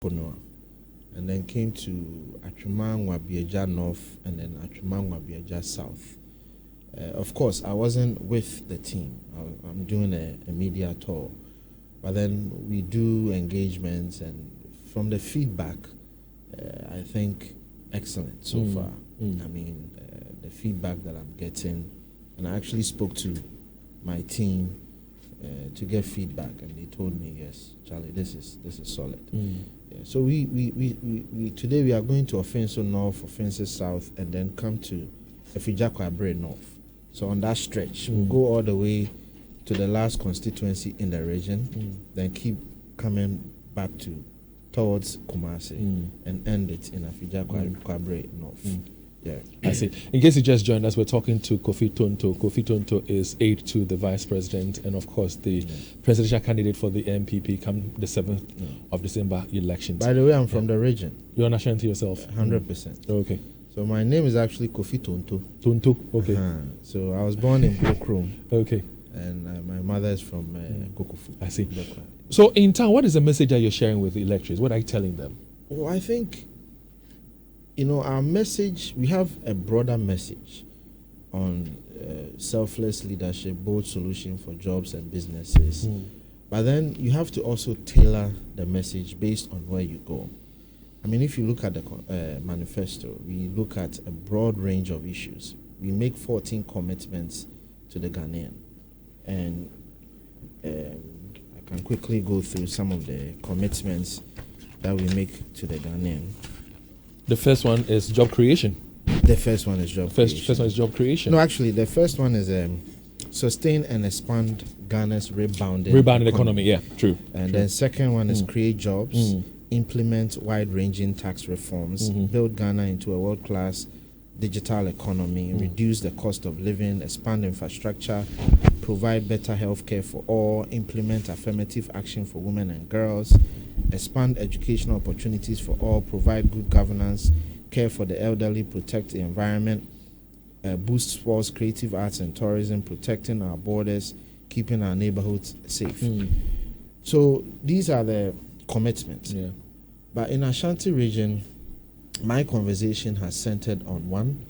Konoa, and then came to Atwumangwa North and then Atwumangwa South. Of course, I wasn't with the team. I'm doing a media tour, but then we do engagements, and from the feedback, I think excellent so far. I mean, the feedback that I'm getting, and I actually spoke to my team to get feedback, and they told me, yes, Charlie, this is solid. Yeah, so we today we are going to Offenso North, Offenso South, and then come to Efijakwabre North. So on that stretch, we'll go all the way to the last constituency in the region, then keep coming back towards Kumasi and end it in Efijakwabre North. Yeah, I see. In case you just joined us, we're talking to Kofi Tonto. Kofi Tonto is aide to the vice president and, of course, the presidential candidate for the MPP come the 7th of December elections. By the way, I'm from the region. You're an Ashanti yourself? 100%. Okay. So my name is actually Kofi Tonto. Tonto, okay. So I was born in Bokrom. Okay. And my mother is from Kokofu. I see. So in town, what is the message that you're sharing with the electors? What are you telling them? Well, I think, our message, we have a broader message on selfless leadership, bold solution for jobs and businesses. But then you have to also tailor the message based on where you go. I mean, if you look at the manifesto, we look at a broad range of issues. We make 14 commitments to the Ghanaian. And I can quickly go through some of the commitments that we make to the Ghanaian. The first one is job creation. The first one is job creation. First one is job creation. No, actually, the first one is sustain and expand Ghana's rebounding economy. Yeah, true. And then second one is create jobs, implement wide-ranging tax reforms, build Ghana into a world-class digital economy, reduce the cost of living, expand infrastructure, provide better health care for all, implement affirmative action for women and girls, expand educational opportunities for all, provide good governance, care for the elderly, protect the environment, boost sports, creative arts and tourism, protecting our borders, keeping our neighborhoods safe. So these are the commitments. Yeah. But in Ashanti region, my conversation has centered on one,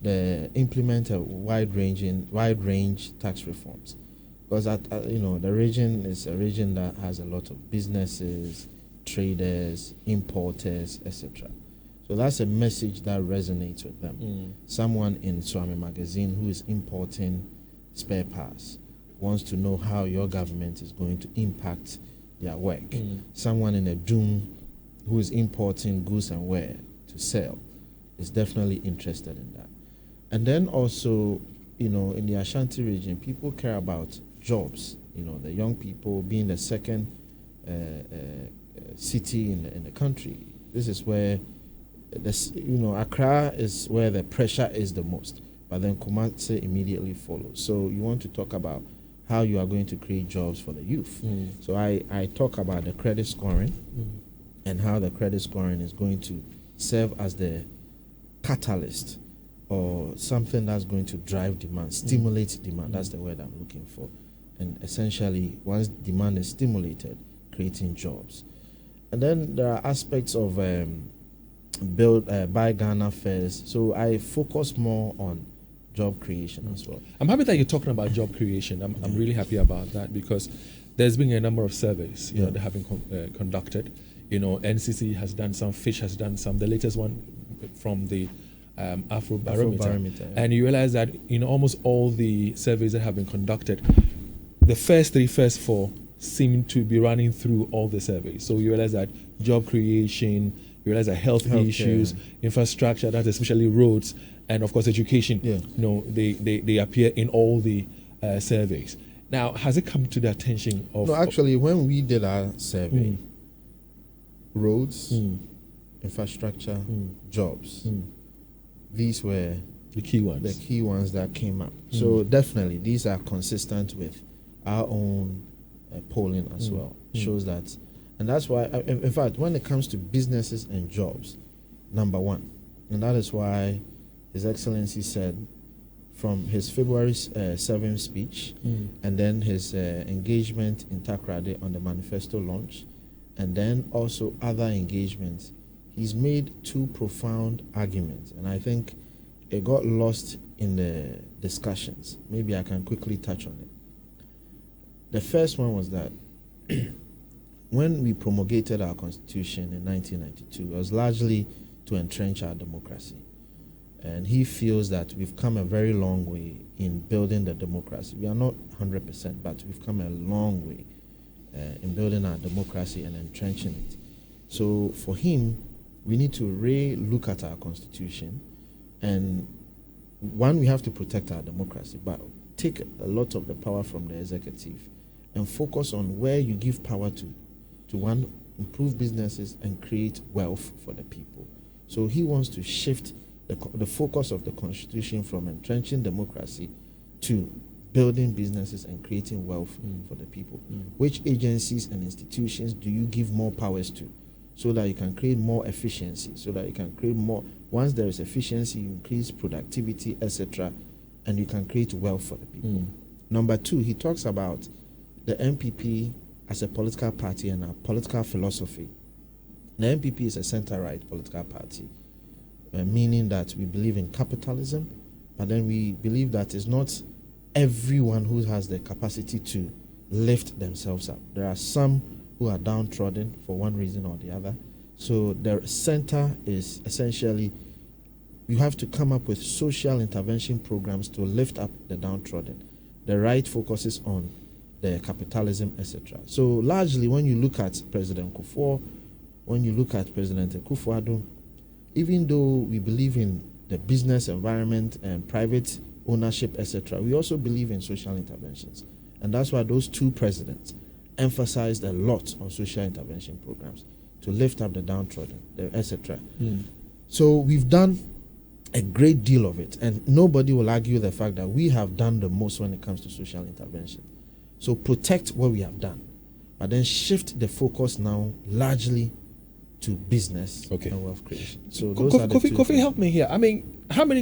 the implement a wide range tax reforms, because the region is a region that has a lot of businesses, traders, importers, etc. So that's a message that resonates with them. Someone in Swami Magazine who is importing spare parts wants to know how your government is going to impact their work. Someone in a Doom who is importing goods and wear to sell is definitely interested in that. And then also, in the Ashanti region, people care about jobs. The young people being the second city in the country. This is where Accra is where the pressure is the most, but then Kumasi immediately follows. So you want to talk about how you are going to create jobs for the youth. So I talk about the credit scoring and how the credit scoring is going to serve as the catalyst or something that's going to drive demand, stimulate demand. That's the word I'm looking for. And essentially, once demand is stimulated, creating jobs. And then there are aspects of buy Ghana first. So I focus more on job creation as well. I'm happy that you're talking about job creation. I'm really happy about that because there's been a number of surveys that have been conducted. NCC has done some, Fish has done some. The latest one from the Afrobarometer. And you realize that almost all the surveys that have been conducted, the first four seem to be running through all the surveys. So you realize that job creation, you realize that health issues, infrastructure, that's especially roads, and of course education. They appear in all the surveys. Now, has it come to the attention of? No, actually, when we did our survey, roads, infrastructure, jobs, these were the key ones. The key ones that came up. So definitely, these are consistent with our own polling as well. Shows that, and that's why. In fact, when it comes to businesses and jobs, number one, and that is why His Excellency said, from his February 7th speech, and then his engagement in Takoradi on the manifesto launch, and then also other engagements, he's made two profound arguments, and I think it got lost in the discussions. Maybe I can quickly touch on it. The first one was that when we promulgated our constitution in 1992, it was largely to entrench our democracy. And he feels that we've come a very long way in building the democracy. We are not 100%, but we've come a long way in building our democracy and entrenching it. So for him, we need to re-look at our constitution, and one, we have to protect our democracy, but take a lot of the power from the executive and focus on where you give power to one, improve businesses and create wealth for the people. So he wants to shift the focus of the constitution from entrenching democracy to building businesses and creating wealth for the people. Which agencies and institutions do you give more powers to, so that you can create more efficiency, so that you can create more? Once there is efficiency, you increase productivity, etc., and you can create wealth for the people. Number two, he talks about the NPP as a political party and a political philosophy. The NPP is a center-right political party, meaning that we believe in capitalism, but then we believe that it's not everyone who has the capacity to lift themselves up. There are some who are downtrodden for one reason or the other. So the center is essentially, you have to come up with social intervention programs to lift up the downtrodden. The right focuses on the capitalism, etc. So largely, when you look at President Kufuor, when you look at President Akufo-Addo, even though we believe in the business environment and private ownership, etc., we also believe in social interventions. And that's why those two presidents emphasized a lot on social intervention programs to lift up the downtrodden, etc. So we've done a great deal of it, and nobody will argue the fact that we have done the most when it comes to social intervention. So protect what we have done, but then shift the focus now largely to business and wealth creation. So those are the two Kofi, help me here. I mean, how many